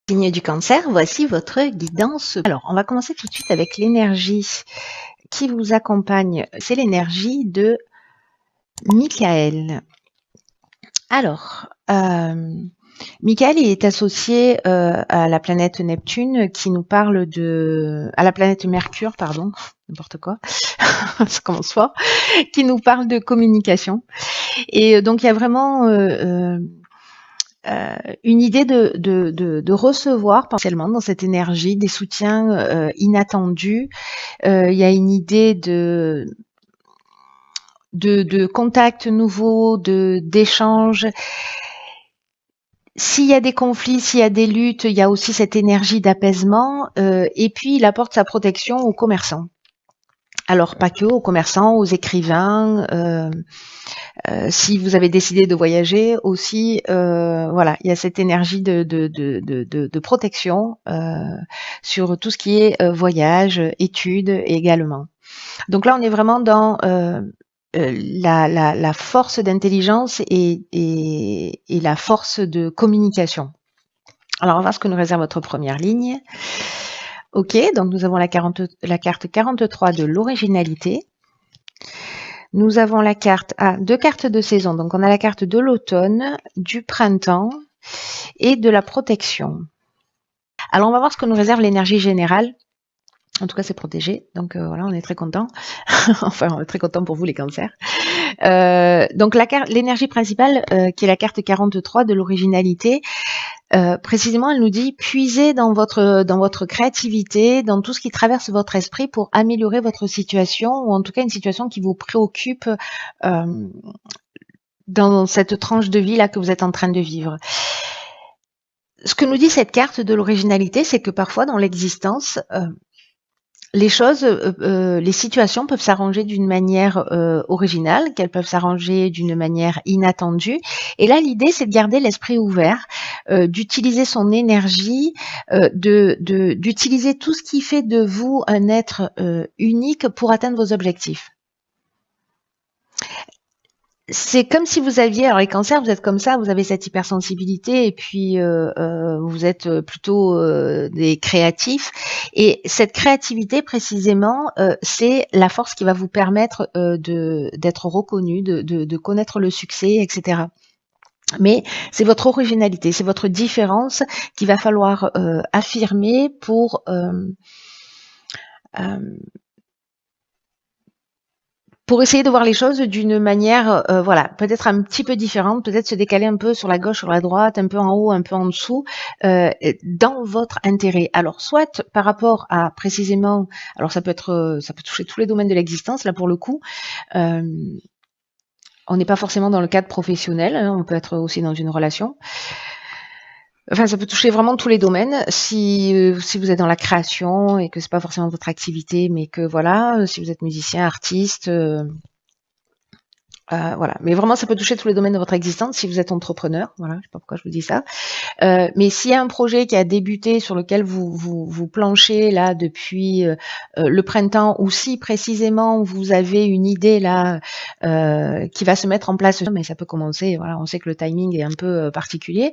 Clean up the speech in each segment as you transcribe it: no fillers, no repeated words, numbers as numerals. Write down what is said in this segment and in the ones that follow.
Signe du cancer, voici votre guidance. Alors, on va commencer tout de suite avec l'énergie qui vous accompagne. C'est l'énergie de Michael. Alors, Michael il est associé à la planète Neptune qui nous parle à la planète Mercure, pardon, n'importe quoi, ça commence fort, qui nous parle de communication. Et donc, il y a vraiment une idée de recevoir potentiellement dans cette énergie des soutiens inattendus. Il y a une idée de contacts nouveaux, d'échanges. S'il y a des conflits, s'il y a des luttes, il y a aussi cette énergie d'apaisement. Et puis, il apporte sa protection aux commerçants. Alors, pas que aux commerçants, aux écrivains. Si vous avez décidé de voyager aussi, voilà, il y a cette énergie de protection sur tout ce qui est voyage, études également. Donc là, on est vraiment dans la force d'intelligence et la force de communication. Alors, on va voir ce que nous réserve votre première ligne. Ok, donc nous avons la carte 43 de l'originalité. Nous avons la carte, deux cartes de saison. Donc, on a la carte de l'automne, du printemps et de la protection. Alors, on va voir ce que nous réserve l'énergie générale. En tout cas, c'est protégé. Donc, voilà, on est très content. Enfin, on est très content pour vous, les cancers. Donc, l'énergie principale, qui est la carte 43 de l'originalité, précisément, elle nous dit puisez dans votre créativité, dans tout ce qui traverse votre esprit pour améliorer votre situation, ou en tout cas une situation qui vous préoccupe dans cette tranche de vie là que vous êtes en train de vivre. Ce que nous dit cette carte de l'originalité, c'est que parfois dans l'existence, les choses, les situations peuvent s'arranger d'une manière originale, qu'elles peuvent s'arranger d'une manière inattendue. Et là, l'idée, c'est de garder l'esprit ouvert, d'utiliser son énergie, d'utiliser tout ce qui fait de vous un être unique pour atteindre vos objectifs. C'est comme si vous aviez, alors les cancers, vous êtes comme ça, vous avez cette hypersensibilité et puis vous êtes plutôt des créatifs. Et cette créativité, précisément, c'est la force qui va vous permettre d'être reconnu, de connaître le succès, etc. Mais c'est votre originalité, c'est votre différence qu'il va falloir affirmer pour essayer de voir les choses d'une manière, voilà, peut-être un petit peu différente, peut-être se décaler un peu sur la gauche, sur la droite, un peu en haut, un peu en dessous, dans votre intérêt. Alors, soit par rapport à précisément, alors ça peut toucher tous les domaines de l'existence, là pour le coup. On n'est pas forcément dans le cadre professionnel, hein, on peut être aussi dans une relation. Enfin, ça peut toucher vraiment tous les domaines. Si vous êtes dans la création et que c'est pas forcément votre activité, mais que voilà, si vous êtes musicien, artiste, voilà. Mais vraiment, ça peut toucher tous les domaines de votre existence si vous êtes entrepreneur. Voilà, je sais pas pourquoi je vous dis ça. Mais s'il y a un projet qui a débuté sur lequel vous planchez là depuis le printemps, ou si précisément vous avez une idée là qui va se mettre en place, mais ça peut commencer. Voilà, on sait que le timing est un peu particulier.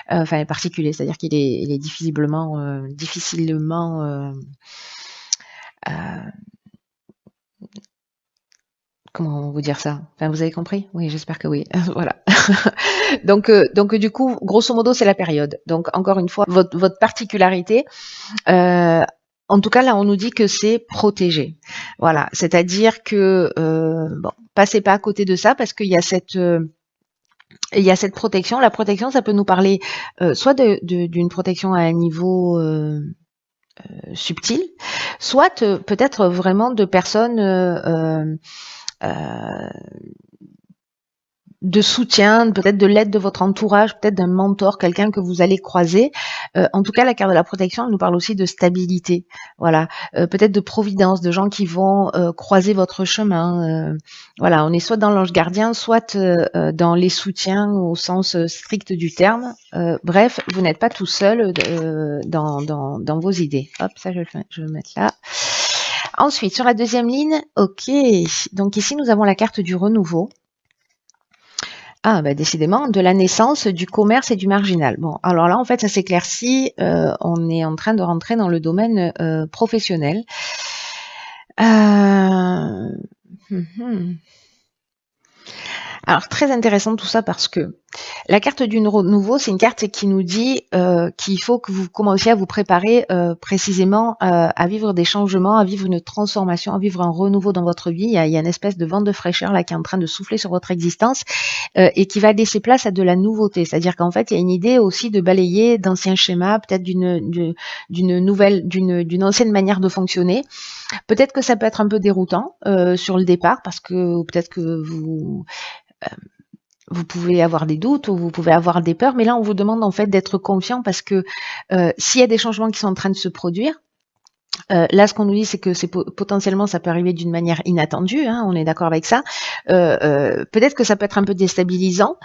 Enfin, particulier, c'est-à-dire qu'il est difficilement comment vous dire ça? Enfin, vous avez compris? Oui, j'espère que oui. Voilà. Donc du coup, grosso modo, c'est la période. Donc encore une fois, votre particularité, en tout cas là, on nous dit que c'est protégé. Voilà, c'est-à-dire que bon, passez pas à côté de ça parce qu'il y a cette protection. La protection, ça peut nous parler soit d'une protection à un niveau subtil, soit peut-être vraiment de personnes de soutien, peut-être de l'aide de votre entourage, peut-être d'un mentor, quelqu'un que vous allez croiser. En tout cas, la carte de la protection, elle nous parle aussi de stabilité. Voilà, peut-être de providence, de gens qui vont croiser votre chemin. Voilà, on est soit dans l'ange gardien, soit dans les soutiens au sens strict du terme. Bref, vous n'êtes pas tout seul dans vos idées. Hop, ça je vais le mettre là. Ensuite, sur la deuxième ligne, ok. Donc ici, nous avons la carte du renouveau. Ah, bah, décidément, de la naissance, du commerce et du marginal. Bon, alors là, en fait, ça s'éclaircit. On est en train de rentrer dans le domaine professionnel. Euh, hum, hum. Alors, très intéressant tout ça parce que la carte du nouveau, c'est une carte qui nous dit qu'il faut que vous commenciez à vous préparer précisément à vivre des changements, à vivre une transformation, à vivre un renouveau dans votre vie. Il y a une espèce de vent de fraîcheur là qui est en train de souffler sur votre existence et qui va laisser place à de la nouveauté. C'est-à-dire qu'en fait, il y a une idée aussi de balayer d'anciens schémas, peut-être d'une ancienne manière de fonctionner. Peut-être que ça peut être un peu déroutant sur le départ parce que peut-être que vous pouvez avoir des doutes ou vous pouvez avoir des peurs, mais là on vous demande en fait d'être confiant parce que s'il y a des changements qui sont en train de se produire, là ce qu'on nous dit c'est que potentiellement ça peut arriver d'une manière inattendue, hein, on est d'accord avec ça. Peut-être que ça peut être un peu déstabilisant.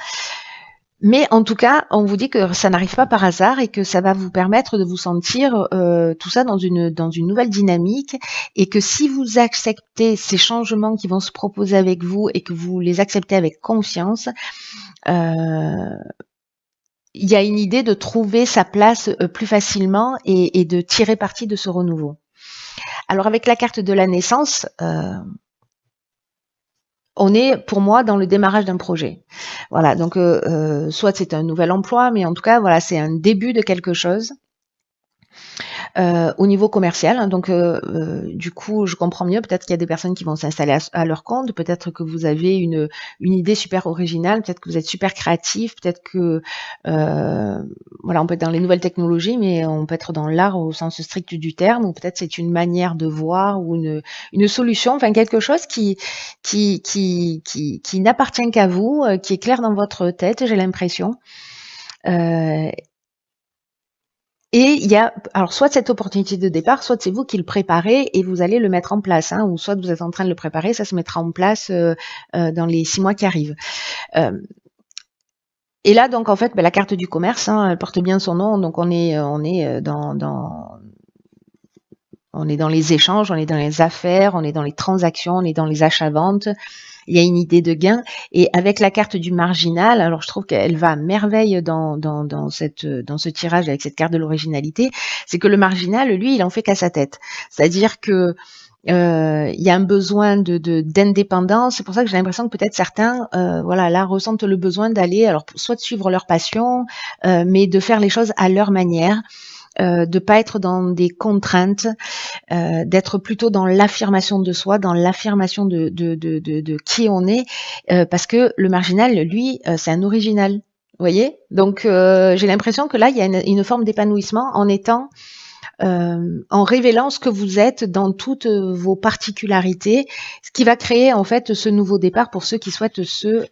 Mais en tout cas, on vous dit que ça n'arrive pas par hasard et que ça va vous permettre de vous sentir tout ça dans une nouvelle dynamique et que si vous acceptez ces changements qui vont se proposer avec vous et que vous les acceptez avec confiance, il y a une idée de trouver sa place plus facilement et de tirer parti de ce renouveau. Alors avec la carte de la naissance, on est, pour moi, dans le démarrage d'un projet. Voilà, donc soit c'est un nouvel emploi, mais en tout cas, voilà, c'est un début de quelque chose. Au niveau commercial, hein, donc du coup, je comprends mieux. Peut-être qu'il y a des personnes qui vont s'installer à leur compte. Peut-être que vous avez une idée super originale. Peut-être que vous êtes super créatif. Peut-être que voilà, on peut être dans les nouvelles technologies, mais on peut être dans l'art au sens strict du terme. Ou peut-être c'est une manière de voir ou une solution. Enfin, quelque chose qui n'appartient qu'à vous, qui est clair dans votre tête. J'ai l'impression. Et il y a, alors soit cette opportunité de départ, soit c'est vous qui le préparez et vous allez le mettre en place, hein, ou soit vous êtes en train de le préparer, ça se mettra en place dans les 6 mois qui arrivent. Et là, donc en fait, la carte du commerce, hein, elle porte bien son nom, donc on est dans les échanges, on est dans les affaires, on est dans les transactions, on est dans les achats-ventes. Il y a une idée de gain. Et avec la carte du marginal, alors je trouve qu'elle va à merveille dans ce tirage avec cette carte de l'originalité, c'est que le marginal, lui, il en fait qu'à sa tête. C'est-à-dire que il y a un besoin d'indépendance. C'est pour ça que j'ai l'impression que peut-être certains, voilà, là ressentent le besoin d'aller, alors soit de suivre leur passion, mais de faire les choses à leur manière. De pas être dans des contraintes, d'être plutôt dans l'affirmation de soi, dans l'affirmation de qui on est, parce que le marginal, lui, c'est un original. Vous voyez? Donc j'ai l'impression que là, il y a une forme d'épanouissement en étant en révélant ce que vous êtes dans toutes vos particularités, ce qui va créer en fait ce nouveau départ pour ceux qui souhaitent se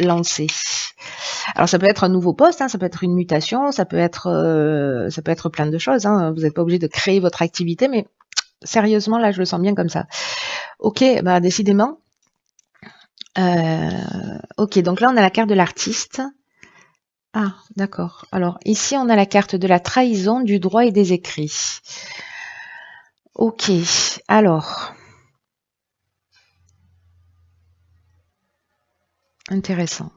lancer. Alors ça peut être un nouveau poste, hein, ça peut être une mutation, ça peut être plein de choses. Hein. Vous n'êtes pas obligé de créer votre activité, mais sérieusement là, je le sens bien comme ça. Ok, bah décidément. Ok, donc là on a la carte de l'artiste. Ah, d'accord. Alors ici on a la carte de la trahison, du droit et des écrits. Ok, alors. Intéressant.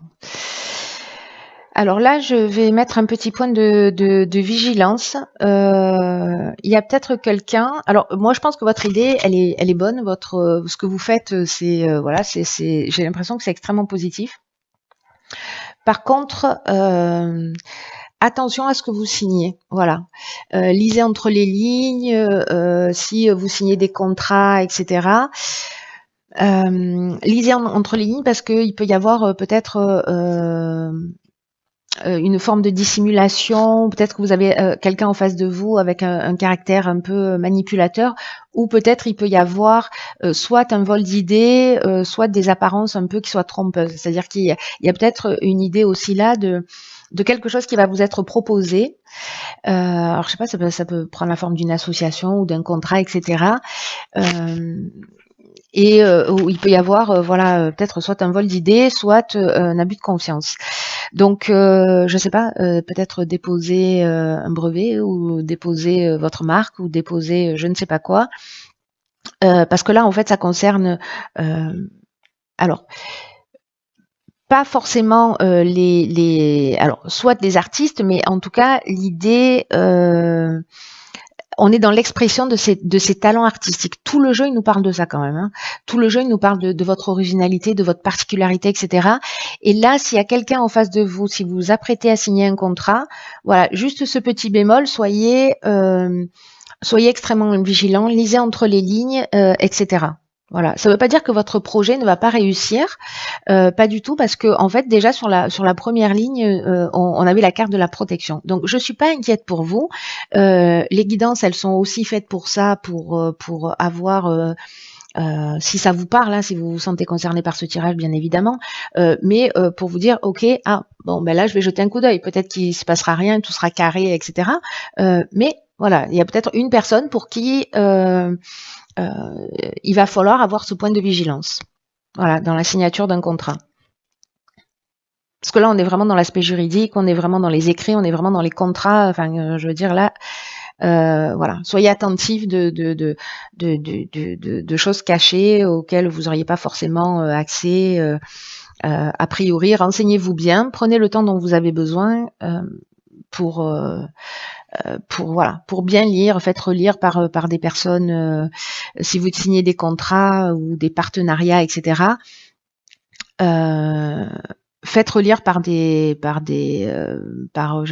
Alors là, je vais mettre un petit point de vigilance. Il y a peut-être quelqu'un. Alors moi, je pense que votre idée, elle est bonne. Ce que vous faites, c'est voilà, j'ai l'impression que c'est extrêmement positif. Par contre, attention à ce que vous signez. Voilà, lisez entre les lignes. Si vous signez des contrats, etc. Lisez entre les lignes parce qu'il peut y avoir peut-être une forme de dissimulation, peut-être que vous avez quelqu'un en face de vous avec un caractère un peu manipulateur, ou peut-être il peut y avoir soit un vol d'idées, soit des apparences un peu qui soient trompeuses. C'est-à-dire qu'il y a peut-être une idée aussi là de quelque chose qui va vous être proposé. Alors je sais pas, ça peut prendre la forme d'une association ou d'un contrat, etc. Et où il peut y avoir voilà peut-être soit un vol d'idées, soit un abus de confiance. Donc je sais pas, peut-être déposer un brevet ou déposer votre marque ou déposer je ne sais pas quoi, parce que là en fait ça concerne alors pas forcément alors soit les artistes, mais en tout cas l'idée, on est dans l'expression de ces talents artistiques. Tout le jeu, il nous parle de ça quand même. Hein. Tout le jeu, il nous parle de votre originalité, de votre particularité, etc. Et là, s'il y a quelqu'un en face de vous, si vous vous apprêtez à signer un contrat, voilà, juste ce petit bémol, soyez extrêmement vigilant, lisez entre les lignes, etc. Voilà, ça ne veut pas dire que votre projet ne va pas réussir, pas du tout, parce que en fait déjà sur la première ligne, on avait la carte de la protection. Donc je suis pas inquiète pour vous. Les guidances, elles sont aussi faites pour ça, pour avoir si ça vous parle, hein, si vous vous sentez concerné par ce tirage, bien évidemment, mais pour vous dire, ok, bon, ben là, je vais jeter un coup d'œil. Peut-être qu'il se passera rien, tout sera carré, etc. Mais voilà, il y a peut-être une personne pour qui il va falloir avoir ce point de vigilance. Voilà, dans la signature d'un contrat. Parce que là, on est vraiment dans l'aspect juridique, on est vraiment dans les écrits, on est vraiment dans les contrats. Enfin, je veux dire là, voilà, soyez attentifs de choses cachées auxquelles vous n'auriez pas forcément accès. A priori, renseignez-vous bien, prenez le temps dont vous avez besoin pour bien lire, faites relire par des personnes. Si vous signez des contrats ou des partenariats, etc. Faites relire par je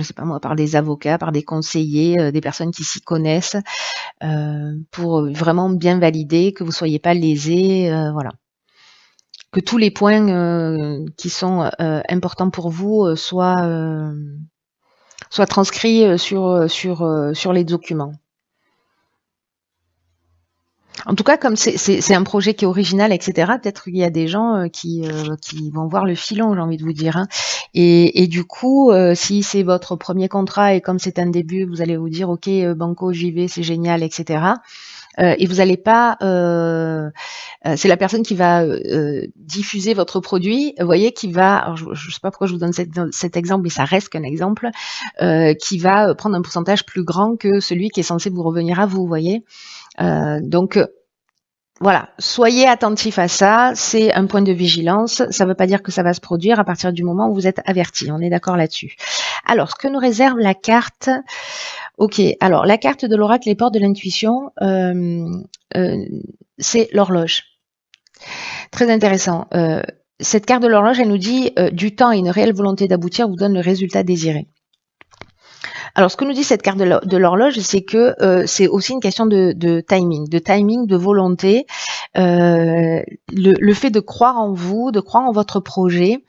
sais pas moi, par des avocats, par des conseillers, des personnes qui s'y connaissent, pour vraiment bien valider que vous soyez pas lésés, voilà. Que tous les points qui sont importants pour vous soient transcrits sur les documents. En tout cas, comme c'est un projet qui est original, etc., peut-être qu'il y a des gens qui vont voir le filon, j'ai envie de vous dire. Hein. Et du coup, si c'est votre premier contrat et comme c'est un début, vous allez vous dire, ok, banco, j'y vais, c'est génial, etc. Et vous n'allez pas... c'est la personne qui va diffuser votre produit, vous voyez, qui va... Alors je ne sais pas pourquoi je vous donne cet exemple, mais ça reste qu'un exemple, qui va prendre un pourcentage plus grand que celui qui est censé vous revenir à vous, vous voyez. Donc voilà, soyez attentifs à ça, c'est un point de vigilance, ça ne veut pas dire que ça va se produire à partir du moment où vous êtes averti, on est d'accord là-dessus. Alors, ce que nous réserve la carte, ok, alors la carte de l'oracle, les portes de l'intuition, c'est l'horloge. Très intéressant. Cette carte de l'horloge, elle nous dit du temps et une réelle volonté d'aboutir vous donne le résultat désiré. Alors, ce que nous dit cette carte de l'horloge, c'est que c'est aussi une question de timing, de volonté, le fait de croire en vous, de croire en votre projet,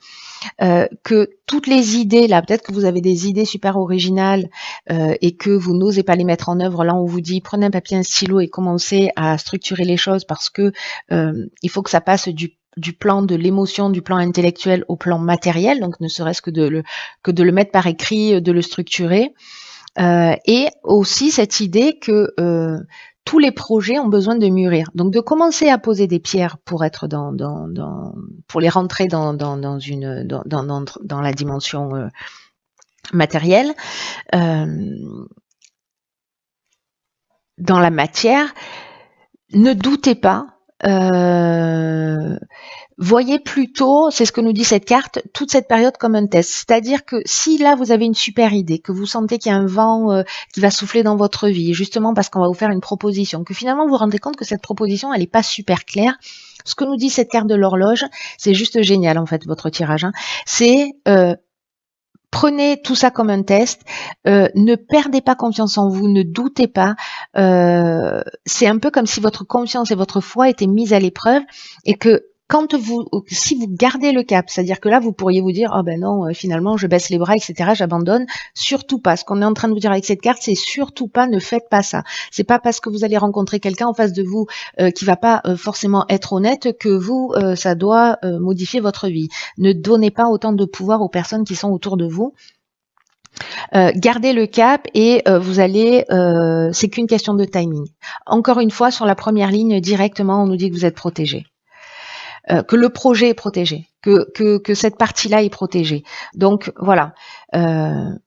que toutes les idées, là, peut-être que vous avez des idées super originales et que vous n'osez pas les mettre en œuvre. Là, on vous dit prenez un papier, un stylo et commencez à structurer les choses parce que il faut que ça passe du plan de l'émotion, du plan intellectuel au plan matériel, donc ne serait-ce que de le mettre par écrit, de le structurer. Et aussi cette idée que tous les projets ont besoin de mûrir. Donc de commencer à poser des pierres pour être pour les rentrer dans la dimension matérielle, dans la matière. Ne doutez pas. Voyez plutôt, c'est ce que nous dit cette carte, toute cette période comme un test. C'est-à-dire que si là vous avez une super idée, que vous sentez qu'il y a un vent qui va souffler dans votre vie, justement parce qu'on va vous faire une proposition, que finalement vous vous rendez compte que cette proposition elle n'est pas super claire, ce que nous dit cette carte de l'horloge, c'est juste génial en fait votre tirage. Hein. C'est prenez tout ça comme un test, ne perdez pas confiance en vous, ne doutez pas. C'est un peu comme si votre confiance et votre foi étaient mises à l'épreuve et que si vous gardez le cap, c'est-à-dire que là, vous pourriez vous dire, oh ben non, finalement, je baisse les bras, etc., j'abandonne. Surtout pas. Ce qu'on est en train de vous dire avec cette carte, c'est surtout pas, ne faites pas ça. C'est pas parce que vous allez rencontrer quelqu'un en face de vous qui va pas forcément être honnête que vous, ça doit modifier votre vie. Ne donnez pas autant de pouvoir aux personnes qui sont autour de vous. Gardez le cap et vous allez, c'est qu'une question de timing. Encore une fois, sur la première ligne, directement, on nous dit que vous êtes protégé. Que le projet est protégé, que cette partie-là est protégée. Donc voilà, il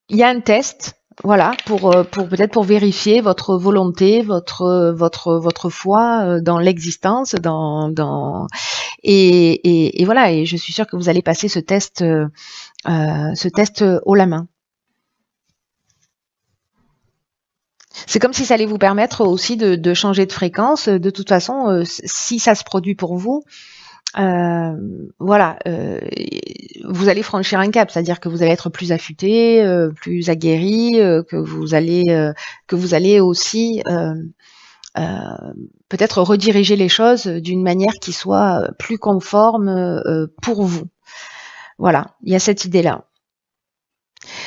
y a un test, Voilà, pour peut-être pour vérifier votre volonté, votre foi dans l'existence, et voilà. Et je suis sûre que vous allez passer ce test haut la main. C'est comme si ça allait vous permettre aussi de changer de fréquence. De toute façon, si ça se produit pour vous, voilà, vous allez franchir un cap, c'est-à-dire que vous allez être plus affûté, plus aguerri, que vous allez aussi peut-être rediriger les choses d'une manière qui soit plus conforme pour vous. Voilà, il y a cette idée-là.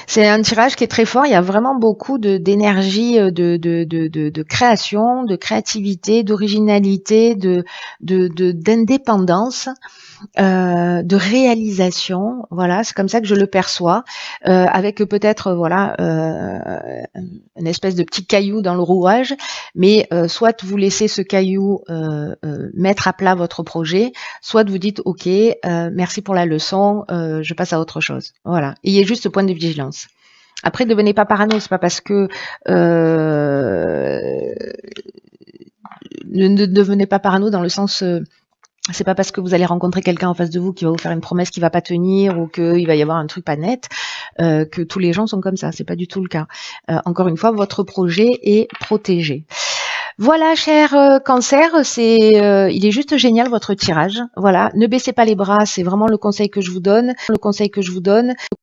C'est un tirage qui est très fort. Il y a vraiment beaucoup d'énergie, de création, de créativité, d'originalité, d'indépendance, de réalisation. Voilà, c'est comme ça que je le perçois, avec peut-être voilà une espèce de petit caillou dans le rouage, mais soit vous laissez ce caillou mettre à plat votre projet, soit vous dites ok, merci pour la leçon, je passe à autre chose. Voilà, ayez juste ce point de vigilance. Après, ne devenez pas parano, c'est pas parce que ne devenez pas parano dans le sens c'est pas parce que vous allez rencontrer quelqu'un en face de vous qui va vous faire une promesse qui va pas tenir ou qu'il va y avoir un truc pas net, que tous les gens sont comme ça. C'est pas du tout le cas. Encore une fois, votre projet est protégé. Voilà, cher Cancer, il est juste génial votre tirage. Voilà, ne baissez pas les bras, c'est vraiment le conseil que je vous donne.